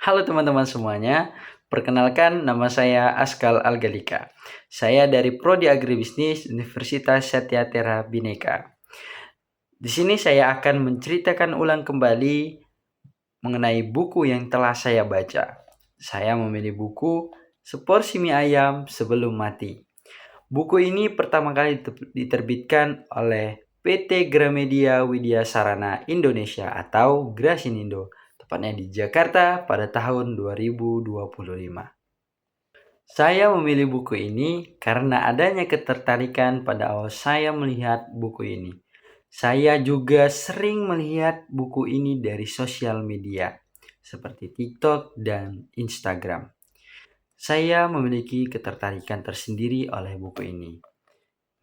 Halo teman-teman semuanya, perkenalkan nama saya Askal Algalika. Saya dari Prodi Agribisnis Universitas Satyatera Bhinneka. Di sini saya akan menceritakan ulang kembali mengenai buku yang telah saya baca. Saya memilih buku Seporsi Mie Ayam Sebelum Mati. Buku ini pertama kali diterbitkan oleh PT Gramedia Widya Sarana Indonesia atau Grasinindo, tepatnya di Jakarta pada tahun 2025. Saya memilih buku ini karena adanya ketertarikan pada awal saya melihat buku ini. Saya juga sering melihat buku ini dari sosial media, seperti TikTok dan Instagram. Saya memiliki ketertarikan tersendiri oleh buku ini.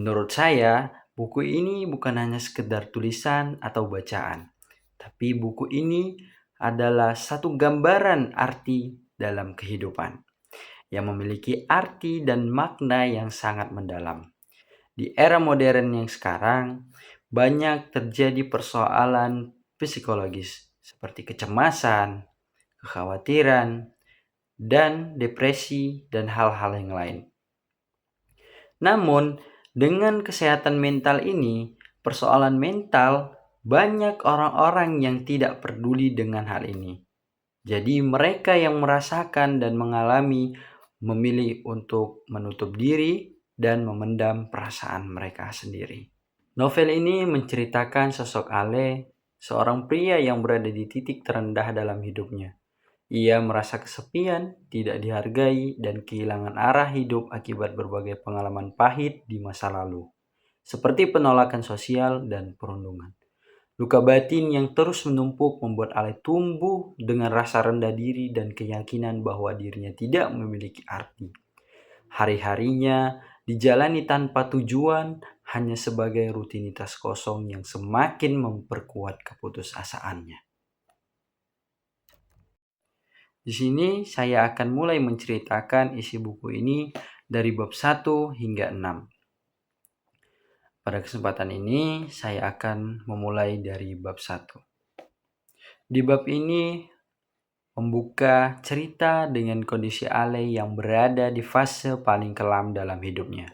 Menurut saya, buku ini bukan hanya sekedar tulisan atau bacaan, tapi buku ini adalah satu gambaran arti dalam kehidupan yang memiliki arti dan makna yang sangat mendalam. Di era modern yang sekarang, banyak terjadi persoalan psikologis seperti kecemasan, kekhawatiran, dan depresi dan hal-hal yang lain. Namun, dengan kesehatan mental ini, persoalan mental, banyak orang-orang yang tidak peduli dengan hal ini. Jadi mereka yang merasakan dan mengalami memilih untuk menutup diri dan memendam perasaan mereka sendiri. Novel ini menceritakan sosok Ale, seorang pria yang berada di titik terendah dalam hidupnya. Ia merasa kesepian, tidak dihargai, dan kehilangan arah hidup akibat berbagai pengalaman pahit di masa lalu, seperti penolakan sosial dan perundungan. Luka batin yang terus menumpuk membuat Ale tumbuh dengan rasa rendah diri dan keyakinan bahwa dirinya tidak memiliki arti. Hari-harinya dijalani tanpa tujuan, hanya sebagai rutinitas kosong yang semakin memperkuat keputusasaannya. Di sini saya akan mulai menceritakan isi buku ini dari bab 1 hingga 6. Pada kesempatan ini saya akan memulai dari bab 1. Di bab ini membuka cerita dengan kondisi Ale yang berada di fase paling kelam dalam hidupnya.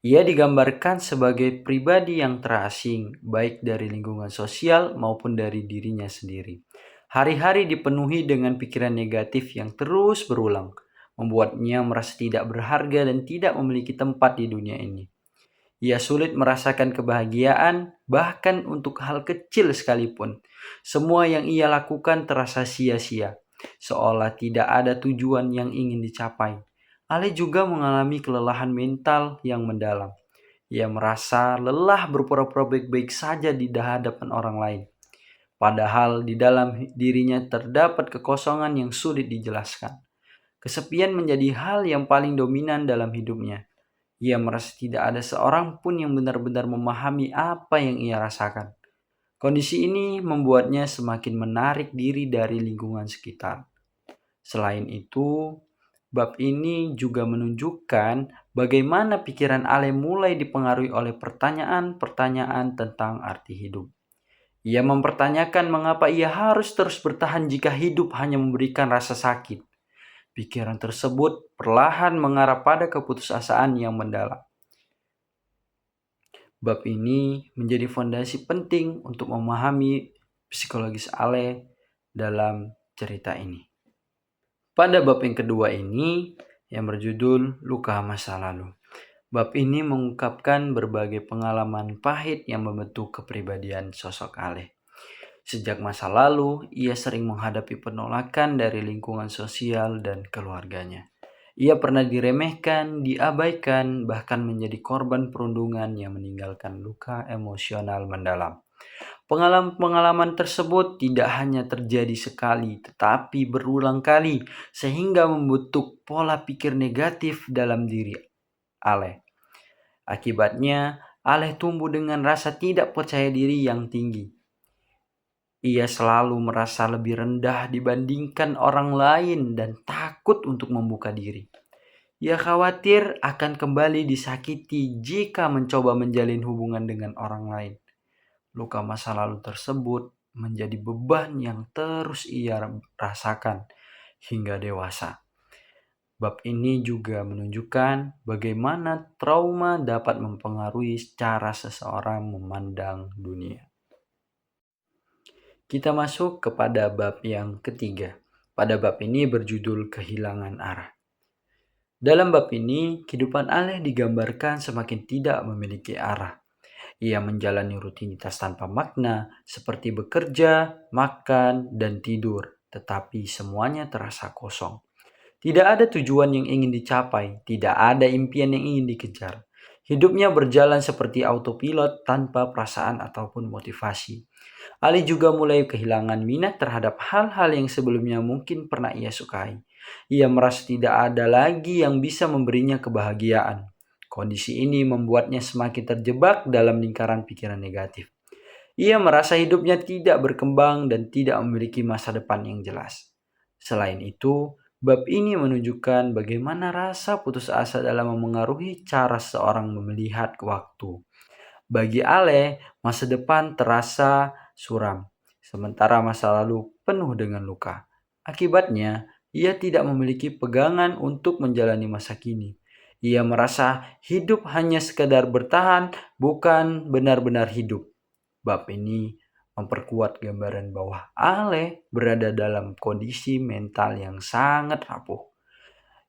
Ia digambarkan sebagai pribadi yang terasing, baik dari lingkungan sosial maupun dari dirinya sendiri. Hari-hari dipenuhi dengan pikiran negatif yang terus berulang, membuatnya merasa tidak berharga dan tidak memiliki tempat di dunia ini. Ia sulit merasakan kebahagiaan, bahkan untuk hal kecil sekalipun. Semua yang ia lakukan terasa sia-sia, seolah tidak ada tujuan yang ingin dicapai. Ale juga mengalami kelelahan mental yang mendalam. Ia merasa lelah berpura-pura baik-baik saja di hadapan orang lain. Padahal di dalam dirinya terdapat kekosongan yang sulit dijelaskan. Kesepian menjadi hal yang paling dominan dalam hidupnya. Ia merasa tidak ada seorang pun yang benar-benar memahami apa yang ia rasakan. Kondisi ini membuatnya semakin menarik diri dari lingkungan sekitar. Selain itu, bab ini juga menunjukkan bagaimana pikiran Ale mulai dipengaruhi oleh pertanyaan-pertanyaan tentang arti hidup. Ia mempertanyakan mengapa ia harus terus bertahan jika hidup hanya memberikan rasa sakit. Pikiran tersebut perlahan mengarah pada keputusasaan yang mendalam. Bab ini menjadi fondasi penting untuk memahami psikologis Ale dalam cerita ini. Pada bab yang kedua ini, yang berjudul Luka Masa Lalu. Bab ini mengungkapkan berbagai pengalaman pahit yang membentuk kepribadian sosok Ale. Sejak masa lalu, ia sering menghadapi penolakan dari lingkungan sosial dan keluarganya. Ia pernah diremehkan, diabaikan, bahkan menjadi korban perundungan yang meninggalkan luka emosional mendalam. Pengalaman-pengalaman tersebut tidak hanya terjadi sekali, tetapi berulang kali, sehingga membentuk pola pikir negatif dalam diri Ale. Akibatnya, Ale tumbuh dengan rasa tidak percaya diri yang tinggi. Ia selalu merasa lebih rendah dibandingkan orang lain dan takut untuk membuka diri. Ia khawatir akan kembali disakiti jika mencoba menjalin hubungan dengan orang lain. Luka masa lalu tersebut menjadi beban yang terus ia rasakan. hingga dewasa. Bab ini juga menunjukkan bagaimana trauma dapat mempengaruhi cara seseorang memandang dunia. Kita masuk kepada bab yang ketiga. Pada bab ini berjudul kehilangan arah. Dalam bab ini, kehidupan Aleh digambarkan semakin tidak memiliki arah. Ia menjalani rutinitas tanpa makna, seperti bekerja, makan, dan tidur, tetapi semuanya terasa kosong. Tidak ada tujuan yang ingin dicapai, tidak ada impian yang ingin dikejar. Hidupnya berjalan seperti autopilot tanpa perasaan ataupun motivasi. Ali juga mulai kehilangan minat terhadap hal-hal yang sebelumnya mungkin pernah ia sukai. Ia merasa tidak ada lagi yang bisa memberinya kebahagiaan. Kondisi ini membuatnya semakin terjebak dalam lingkaran pikiran negatif. Ia merasa hidupnya tidak berkembang dan tidak memiliki masa depan yang jelas. Selain itu, bab ini menunjukkan bagaimana rasa putus asa dalam memengaruhi cara seorang melihat waktu. Bagi Ale, masa depan terasa suram, sementara masa lalu penuh dengan luka. Akibatnya, ia tidak memiliki pegangan untuk menjalani masa kini. Ia merasa hidup hanya sekadar bertahan, bukan benar-benar hidup. Bab ini memperkuat gambaran bahwa Ale berada dalam kondisi mental yang sangat rapuh.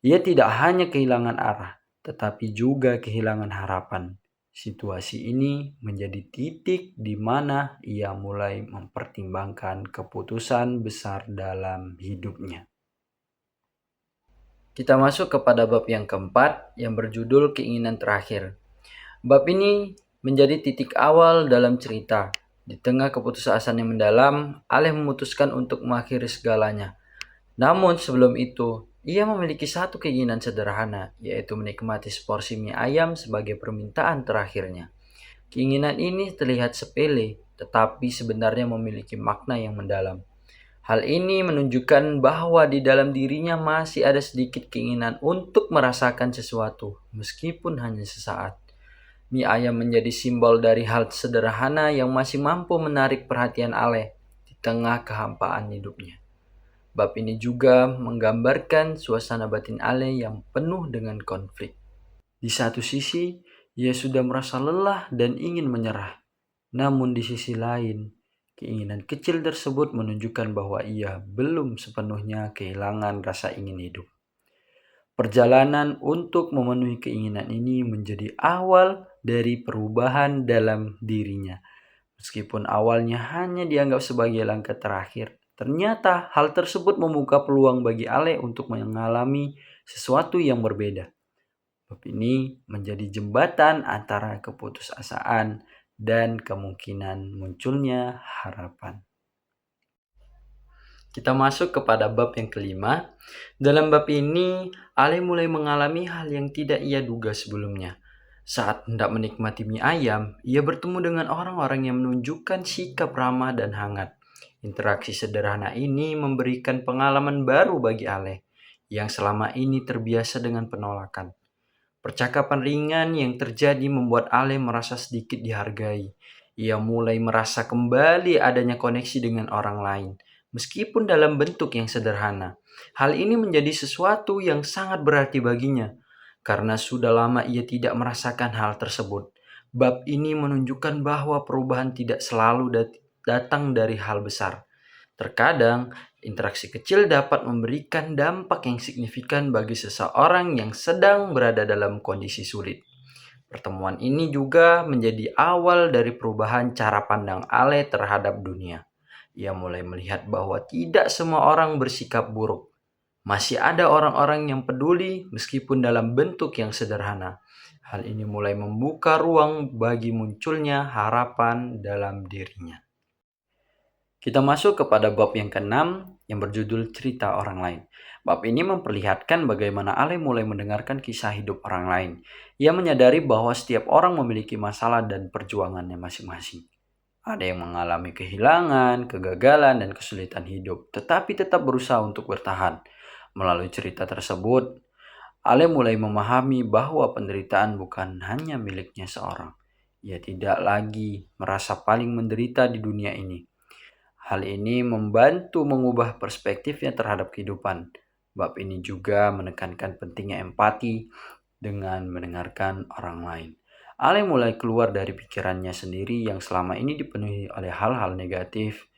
Ia tidak hanya kehilangan arah, tetapi juga kehilangan harapan. Situasi ini menjadi titik di mana ia mulai mempertimbangkan keputusan besar dalam hidupnya. Kita masuk kepada bab yang keempat yang berjudul keinginan terakhir. Bab ini menjadi titik awal dalam cerita. Di tengah keputusasaan yang mendalam, Aleh memutuskan untuk mengakhiri segalanya. Namun sebelum itu, ia memiliki satu keinginan sederhana, yaitu menikmati seporsi mie ayam sebagai permintaan terakhirnya. Keinginan ini terlihat sepele, tetapi sebenarnya memiliki makna yang mendalam. Hal ini menunjukkan bahwa di dalam dirinya masih ada sedikit keinginan untuk merasakan sesuatu, meskipun hanya sesaat. Mie ayam menjadi simbol dari hal sederhana yang masih mampu menarik perhatian Aleh di tengah kehampaan hidupnya. Bab ini juga menggambarkan suasana batin Ale yang penuh dengan konflik. Di satu sisi, ia sudah merasa lelah dan ingin menyerah. Namun di sisi lain, keinginan kecil tersebut menunjukkan bahwa ia belum sepenuhnya kehilangan rasa ingin hidup. Perjalanan untuk memenuhi keinginan ini menjadi awal dari perubahan dalam dirinya. Meskipun awalnya hanya dianggap sebagai langkah terakhir, ternyata hal tersebut membuka peluang bagi Ale untuk mengalami sesuatu yang berbeda. Bab ini menjadi jembatan antara keputusasaan dan kemungkinan munculnya harapan. Kita masuk kepada bab yang kelima. Dalam bab ini, Ale mulai mengalami hal yang tidak ia duga sebelumnya. Saat hendak menikmati mie ayam, ia bertemu dengan orang-orang yang menunjukkan sikap ramah dan hangat. Interaksi sederhana ini memberikan pengalaman baru bagi Ale, yang selama ini terbiasa dengan penolakan. Percakapan ringan yang terjadi membuat Ale merasa sedikit dihargai. Ia mulai merasa kembali adanya koneksi dengan orang lain, meskipun dalam bentuk yang sederhana. Hal ini menjadi sesuatu yang sangat berarti baginya, karena sudah lama ia tidak merasakan hal tersebut. Bab ini menunjukkan bahwa perubahan tidak selalu datang dari hal besar. Terkadang, interaksi kecil dapat memberikan dampak yang signifikan bagi seseorang yang sedang berada dalam kondisi sulit. Pertemuan ini juga menjadi awal dari perubahan cara pandang Ale terhadap dunia. Ia mulai melihat bahwa tidak semua orang bersikap buruk. Masih ada orang-orang yang peduli meskipun dalam bentuk yang sederhana. Hal ini mulai membuka ruang bagi munculnya harapan dalam dirinya. Kita masuk kepada bab yang keenam yang berjudul cerita orang lain. Bab ini memperlihatkan bagaimana Ale mulai mendengarkan kisah hidup orang lain. Ia menyadari bahwa setiap orang memiliki masalah dan perjuangannya masing-masing. Ada yang mengalami kehilangan, kegagalan, dan kesulitan hidup, tetapi tetap berusaha untuk bertahan. Melalui cerita tersebut, Ale mulai memahami bahwa penderitaan bukan hanya miliknya seorang. Ia tidak lagi merasa paling menderita di dunia ini. Hal ini membantu mengubah perspektifnya terhadap kehidupan. Bab ini juga menekankan pentingnya empati dengan mendengarkan orang lain. Ale mulai keluar dari pikirannya sendiri yang selama ini dipenuhi oleh hal-hal negatif.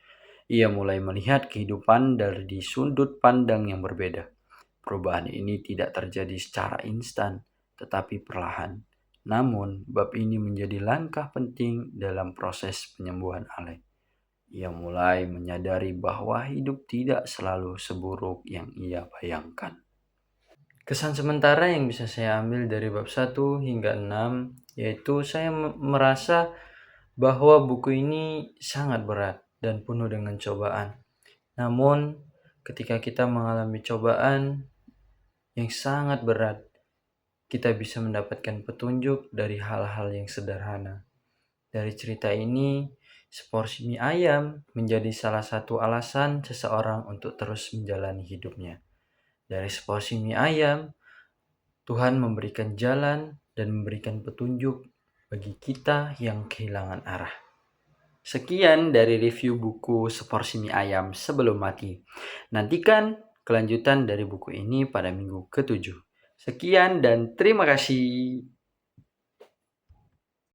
Ia mulai melihat kehidupan dari sudut pandang yang berbeda. Perubahan ini tidak terjadi secara instan, tetapi perlahan. Namun, bab ini menjadi langkah penting dalam proses penyembuhan Ale. Ia mulai menyadari bahwa hidup tidak selalu seburuk yang ia bayangkan. Kesan sementara yang bisa saya ambil dari bab 1 hingga 6 yaitu saya merasa bahwa buku ini sangat berat dan penuh dengan cobaan. Namun, ketika kita mengalami cobaan yang sangat berat, kita bisa mendapatkan petunjuk dari hal-hal yang sederhana. Dari cerita ini, seporsi mie ayam menjadi salah satu alasan seseorang untuk terus menjalani hidupnya. Dari seporsi mie ayam, Tuhan memberikan jalan dan memberikan petunjuk bagi kita yang kehilangan arah. Sekian dari review buku Seporsi Mie Ayam Sebelum Mati. Nantikan kelanjutan dari buku ini pada minggu ke-7. Sekian dan terima kasih.